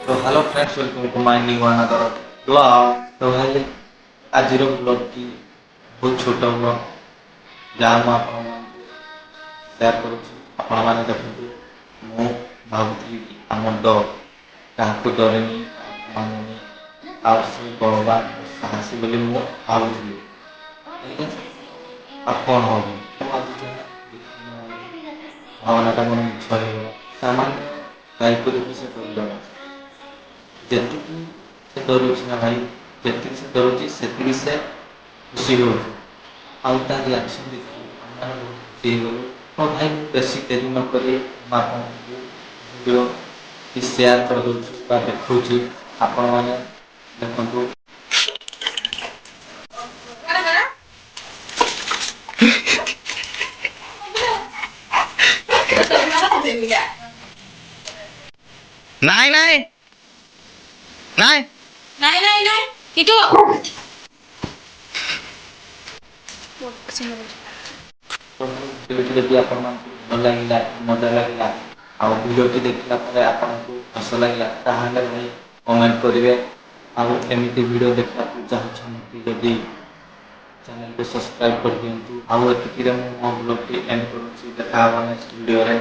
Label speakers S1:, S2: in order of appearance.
S1: तो hello friends, welcome to my new another blog. तो भाई आज ब्लॉग की बहुत छोटा ब्लॉग जहाँ ମୁଁ ଆପଣମାନଙ୍କୁ ସେୟାର କରୁଛି। ଆପଣମାନେ ଦେଖନ୍ତୁ, ମୁଁ ଭାବୁଥିଲି କି ଆମ ଡଗ୍ କାହାକୁ ଡରେନି, ମାନୁନି, ଆଉ ସେ ବଳବାନ ସାହସୀ ବୋଲି ମୁଁ ଭାବୁଥିଲି। ହେଲେ ଆଉ କ'ଣ ହବ, ମୁଁ ଭାବୁଥିଲି ଭାବନାଟା ମୋର ମିଛ ହେଇଗଲା। ସାମାନ୍ୟ ଗାଈକୁ ଦେଖି ସେ ଡରିଗଲା। ଯେତିକି ସେ ଡରୁଛି ନା ଭାଇ, ଯେତିକି ସେ ଡରୁଛି ସେତିକି ସେ ଖୁସି ହେଉଛି। ଆଉ ତା ରିଆକ୍ସନ୍ ଦେଖି ଆମେମାନେ ବହୁତ ଖୁସି ହେଇଗଲୁ। ହଁ ଭାଇ, ମୁଁ ବେଶୀ ଡେରି ନ କରି ମୁଁ ଆପଣଙ୍କୁ ଭିଡ଼ିଓ କି ସେୟାର କରିଦେଉଛି ବା ଦେଖାଉଛି। ଆପଣମାନେ ଦେଖନ୍ତୁ। ନାଇଁ ନାଇଁ ନାଇଁ
S2: ନାଇଁ ନାଇଁ ନାଇଁ କିଟୁ
S1: तो भिडियोटी ଯଦି ଆପଣମାନଙ୍କୁ ଭଲ ଲାଗିଲା, ମଜା ଲାଗିଲା, ଆଉ ଭିଡ଼ିଓଟି ଦେଖିଲା ପରେ ଆପଣଙ୍କୁ ହସ ଲାଗିଲା, ତାହେଲେ ଭାଇ କମେଣ୍ଟ କରିବେ। ଆଉ ଏମିତି ଭିଡ଼ିଓ ଦେଖିବାକୁ ଚାହୁଁଛନ୍ତି ଯଦି ଚ୍ୟାନେଲକୁ ସବସ୍କ୍ରାଇବ୍ କରିଦିଅନ୍ତୁ। ଆଉ ଏତିକିରେ ମୁଁ ମୋ ବ୍ଲଗ୍ଟି ଏଣ୍ଡ କରୁଛି। ଦେଖା ହେବ ନେକ୍ସଟ ଭିଡ଼ିଓରେ।